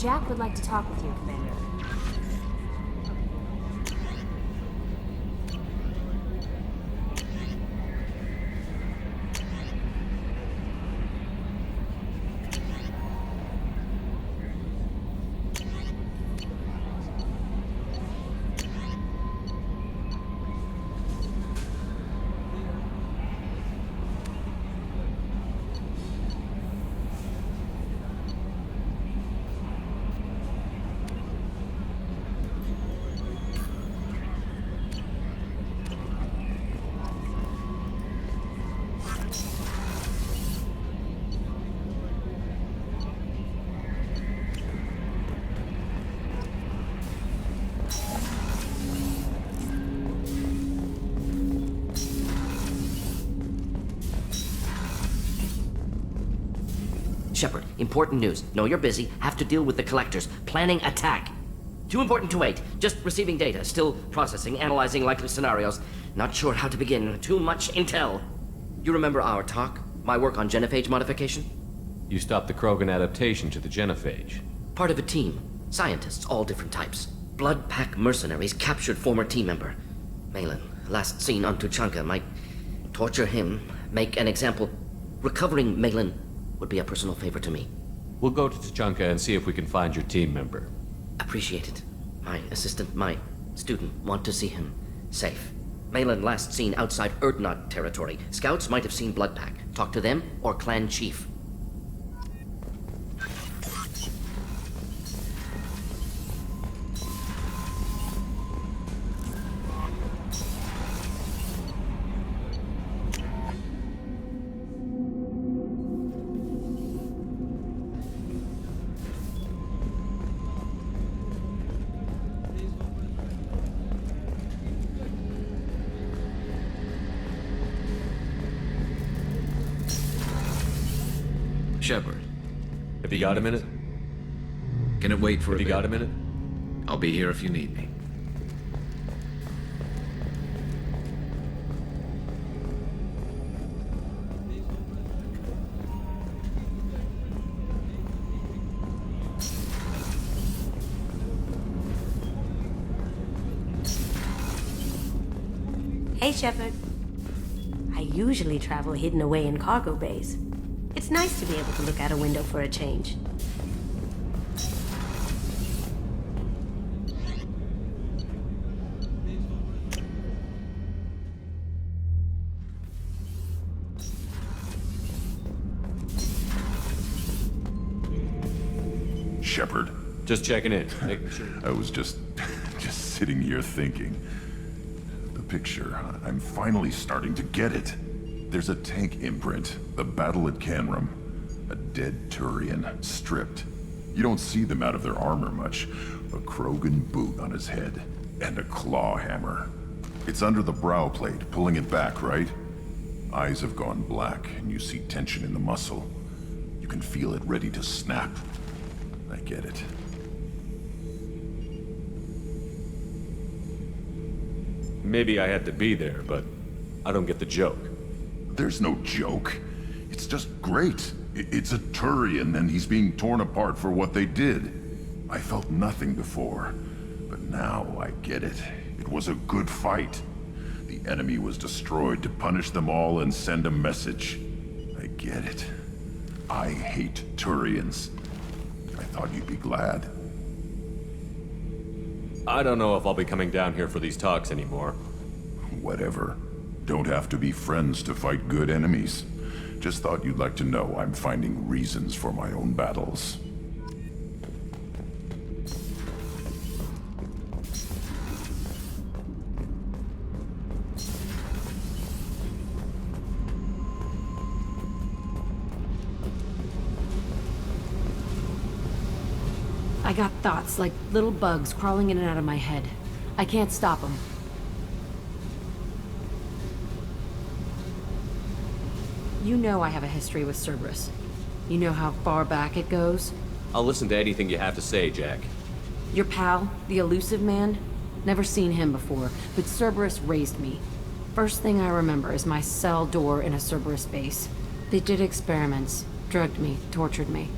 Jack would like to talk with you, Commander. Shepard, important news. Know you're busy. Have to deal with the collectors. Planning attack. Too important to wait. Just receiving data. Still processing, analyzing likely scenarios. Not sure how to begin. Too much intel. You remember our talk? My work on genophage modification? You stopped the Krogan adaptation to the genophage. Part of a team. Scientists, all different types. Blood Pack mercenaries captured former team member. Malin, last seen on Tuchanka, might torture him, make an example. Recovering Malin would be a personal favor to me. We'll go to Tuchanka and see if we can find your team member. Appreciate it. My assistant, my student, want to see him safe. Malin last seen outside Urdnot territory. Scouts might have seen Blood Pack. Talk to them or clan chief. Shepard. Have you got a minute? Can it wait for a Have you bit? got a minute? I'll be here if you need me. Hey, Shepard. I usually travel hidden away in cargo bays. It's nice to be able to look out a window for a change. Shepard, Just checking in. Making sure. I was just sitting here thinking. The picture, I'm finally starting to get it. There's a tank imprint, the battle at Canrum. A dead Turian, stripped. You don't see them out of their armor much. A Krogan boot on his head, and a claw hammer. It's under the brow plate, pulling it back, right? Eyes have gone black, and you see tension in the muscle. You can feel it ready to snap. I get it. Maybe I had to be there, but I don't get the joke. There's no joke. It's just great. It's a Turian, and he's being torn apart for what they did. I felt nothing before, but now I get it. It was a good fight. The enemy was destroyed to punish them all and send a message. I get it. I hate Turians. I thought you'd be glad. I don't know if I'll be coming down here for these talks anymore. Whatever. Don't have to be friends to fight good enemies. Just thought you'd like to know I'm finding reasons for my own battles. I got thoughts like little bugs crawling in and out of my head. I can't stop them. You know I have a history with Cerberus. You know how far back it goes? I'll listen to anything you have to say, Jack. Your pal, the elusive man? Never seen him before, but Cerberus raised me. First thing I remember is my cell door in a Cerberus base. They did experiments, drugged me, tortured me.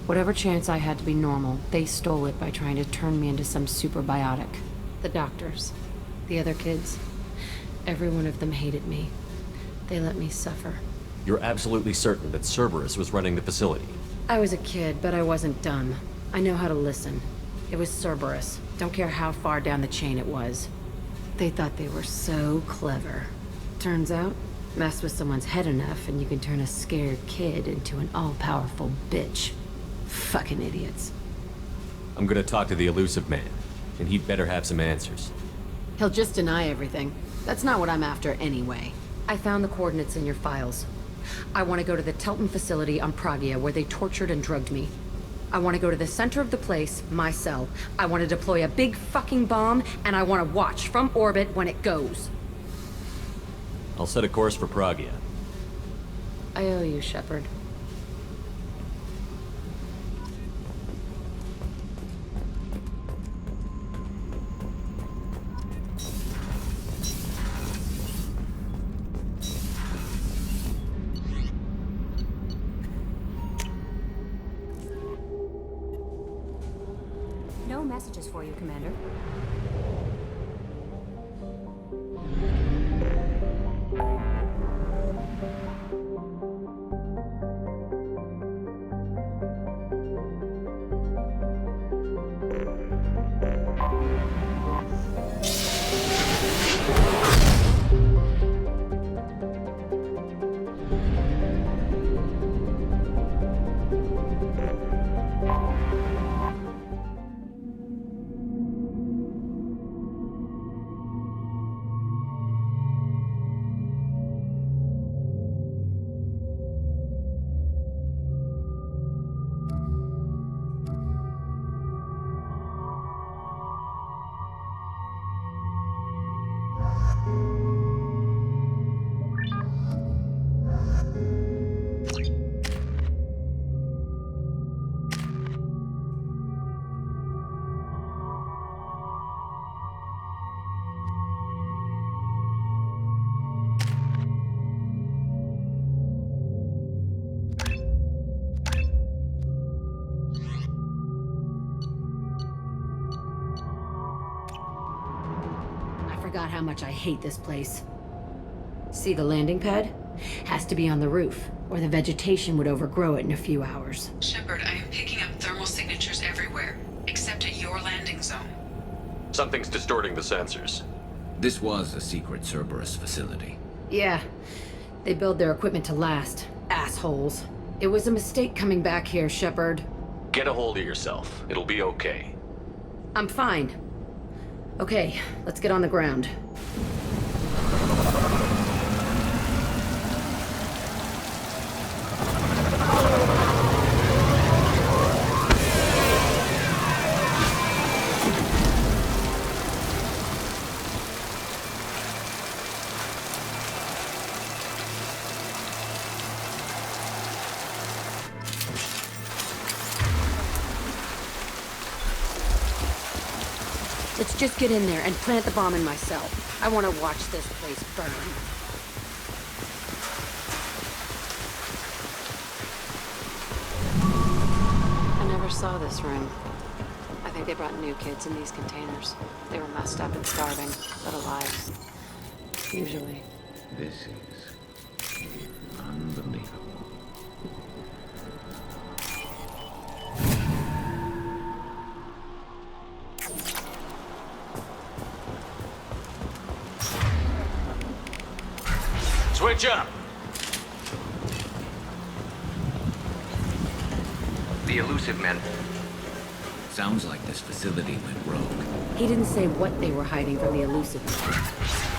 Whatever chance I had to be normal, they stole it by trying to turn me into some superbiotic. The doctors, the other kids, every one of them hated me. They let me suffer. You're absolutely certain that Cerberus was running the facility? I was a kid, but I wasn't dumb. I know how to listen. It was Cerberus. Don't care how far down the chain it was. They thought they were so clever. Turns out, mess with someone's head enough and you can turn a scared kid into an all-powerful bitch. Fucking idiots. I'm gonna talk to the elusive man, and he'd better have some answers. He'll just deny everything. That's not what I'm after anyway. I found the coordinates in your files. I want to go to the Telton facility on Pragia where they tortured and drugged me. I want to go to the center of the place, my cell. I want to deploy a big fucking bomb, and I want to watch from orbit when it goes. I'll set a course for Pragia. I owe you, Shepard. No messages for you, Commander. Forgot how much I hate this place. See the landing pad? Has to be on the roof, or the vegetation would overgrow it in a few hours. Shepard, I am picking up thermal signatures everywhere, except at your landing zone. Something's distorting the sensors. This was a secret Cerberus facility. Yeah, they build their equipment to last. Assholes. It was a mistake coming back here, Shepard. Get a hold of yourself. It'll be okay. I'm fine. Okay, let's get on the ground. Let's just get in there and plant the bomb in my cell. I want to watch this place burn. I never saw this room. I think they brought new kids in these containers. They were messed up and starving, but alive. Usually. This is unbelievable. Switch up! The elusive men. Sounds like this facility went rogue. He didn't say what they were hiding from the elusive man.